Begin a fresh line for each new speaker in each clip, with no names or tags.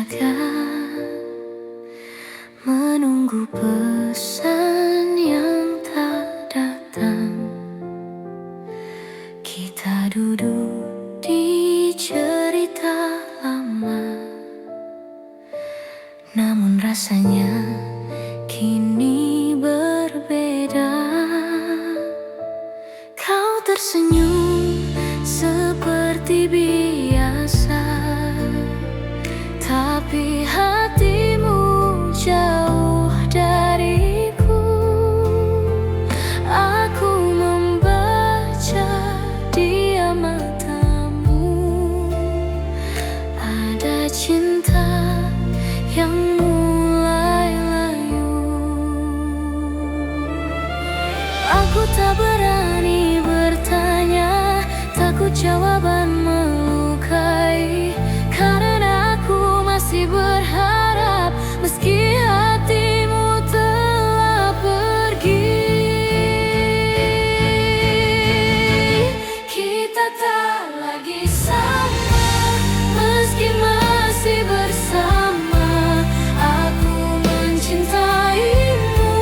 berjaga, menunggu pesan yang tak datang. Kita duduk di cerita lama, namun rasanya kini berbeda. Kau tersenyum seperti biasa, tapi hatimu jauh dariku. Aku membaca diam matamu, ada cinta yang mulai layu. Aku tak berani bertanya, takut jawaban melukai, karena aku masih berharap meski hatimu telah pergi. Kita tak lagi sama meski masih bersama. Aku mencintaimu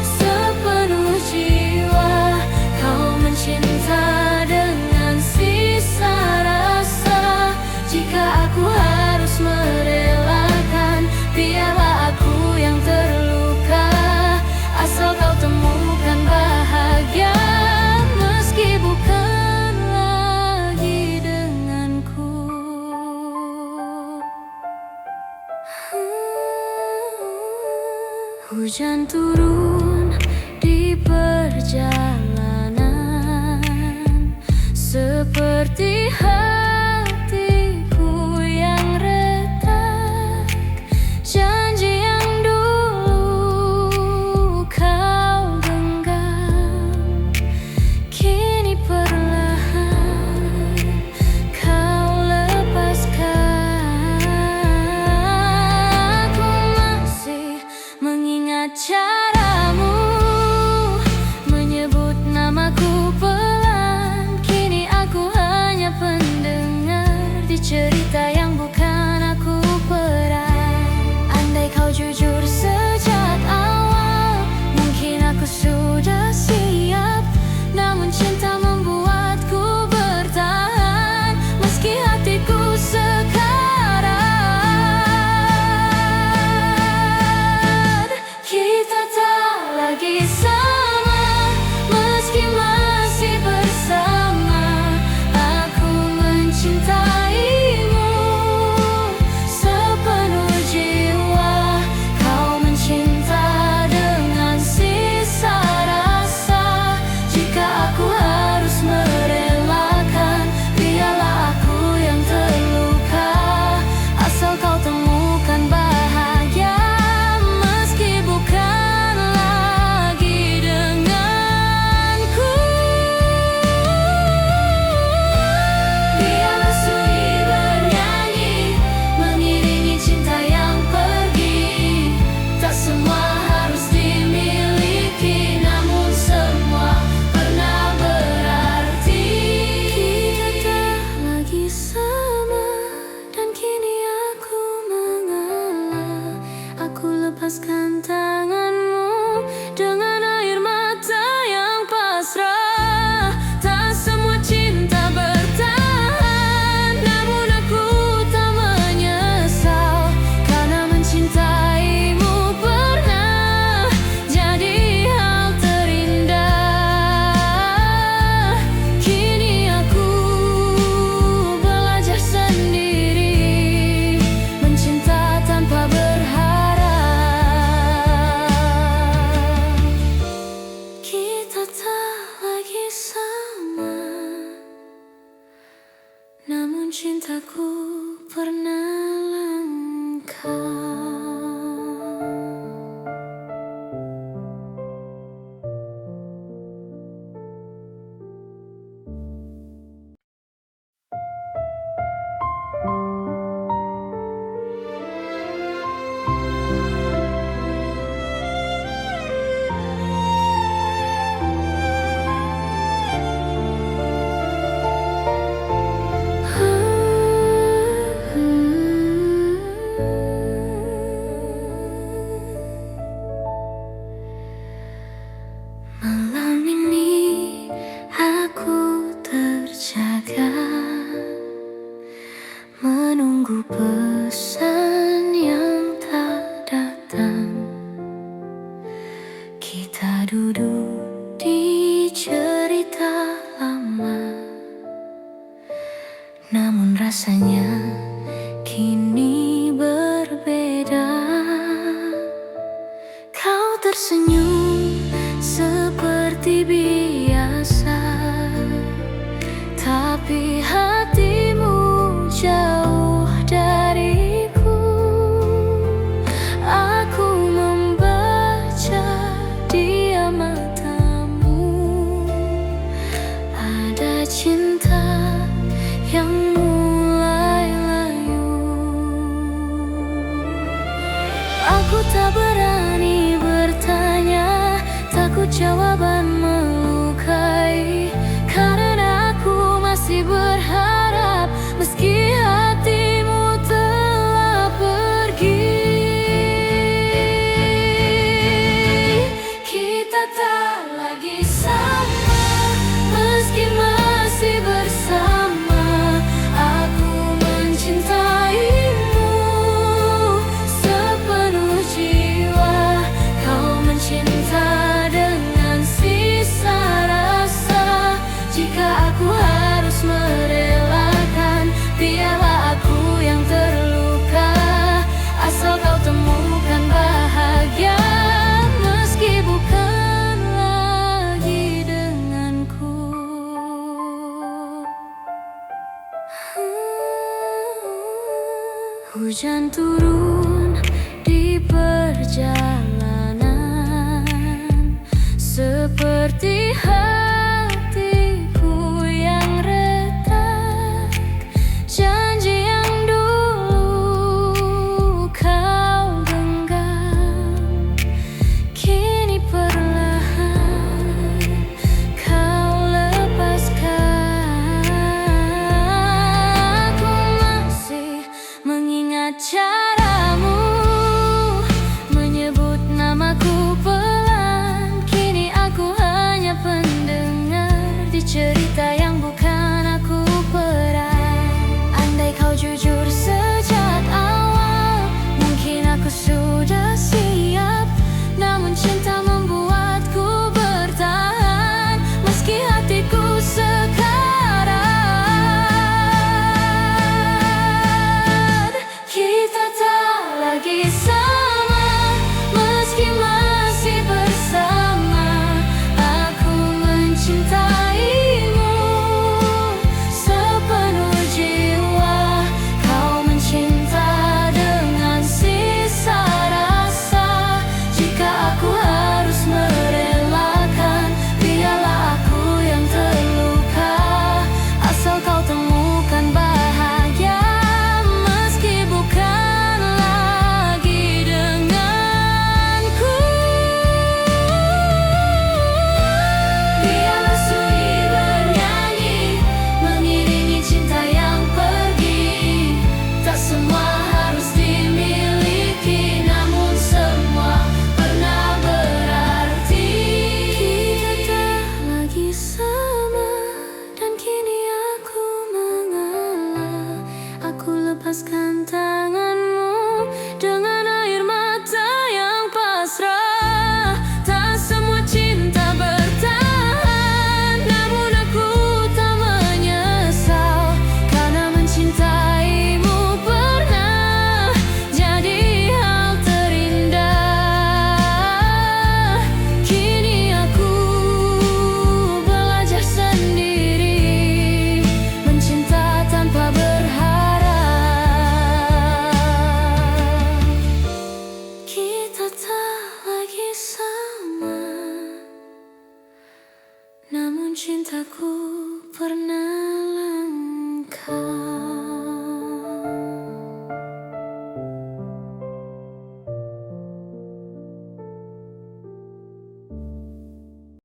sepenuh jiwa, kau mencinta dengan sisa rasa. Jika aku harus merelakan, biarlah aku yang terluka, asal kau temukan bahagia meski bukan lagi denganku. Hujan turun di perjalanan, seperti hatiku yang retak. Janji yang dulu kau genggam, kini perlahan kau lepaskan. Aku masih mengingat caramu menyebut namaku pelan. Kini aku hanya pendengar di cerita yang bukan aku peran. Andai kau jujur sejak awal, mungkin aku sudah siap. Namun cinta membuatku bertahan meski hatiku sekarat. Kita tak lagi sama meski masih bersama. Aku mencintaimu sepenuh jiwa, kau mencinta dengan sisa rasa. Jika aku harus merelakan, biarlah aku yang terluka, asal kau temukan bahagia meski bukan lagi denganku. Biarlah sunyi bernyanyi mengiringi cinta yang pergi. Tak semua harus dimiliki, namun semua pernah berarti. Kita tak lagi sama dan kini aku mengalah. Aku lepaskan tanganmu dengan air mata yang pasrah. Tak semua cinta bertahan, namun aku tak menyesal, karena mencintaimu pernah jadi hal terindah. Kini aku belajar sendiri, mencinta tanpa berharap. Kita tak lagi sama, namun cintaku pernah langka. pesan yang tak datang. Kita duduk di cerita lama, namun rasanya kini berbeda. Kau tersenyum seperti biasa, tapi hatimu jauh dariku. Aku membaca di matamu, ada cinta yang mulai layu. Aku tak berani bertanya, takut jawaban melukai, karena aku masih berharap meski hatimu telah pergi. Kita tak lagi sama meski masih bersama. Aku mencintaimu sepenuh jiwa, kau mencinta dengan sisa rasa. Jika aku harus merelakan, biarlah aku yang terluka, asal kau temukan bahagia meski bukan lagi denganku. Hujan turun di perjalanan, seperti hatiku yang retak. Janji yang dulu kau genggam, kini perlahan kau lepaskan. Aku masih mengingat caramu menyebut namaku pelan. Kini aku hanya pendengar di cerita yang bukan aku peran. Andai kau jujur sejak awal, mungkin aku sudah siap. Namun cinta membuatku bertahan meski hatiku sekarat. Kita tak lagi sama meski masih bersama. Aku mencintaimu sepenuh jiwa, kau mencinta dengan sisa rasa. Jika aku harus merelakan, biarlah aku yang terluka, asal kau temukan bahagia meski bukan lagi denganku. Biarlah sunyi bernyanyi mengiringi cinta yang pergi. Tak semua harus dimiliki, namun semua pernah berarti. Kita tak lagi sama dan kini aku mengalah. Aku lepaskan tanganmu dengan air mata yang pasrah. Tak semua cinta bertahan, namun aku tak menyesal, karena mencintaimu pernah jadi hal terindah. Kini aku belajar sendiri, mencinta tanpa berharap. Kita tak lagi sama, namun cintaku pernah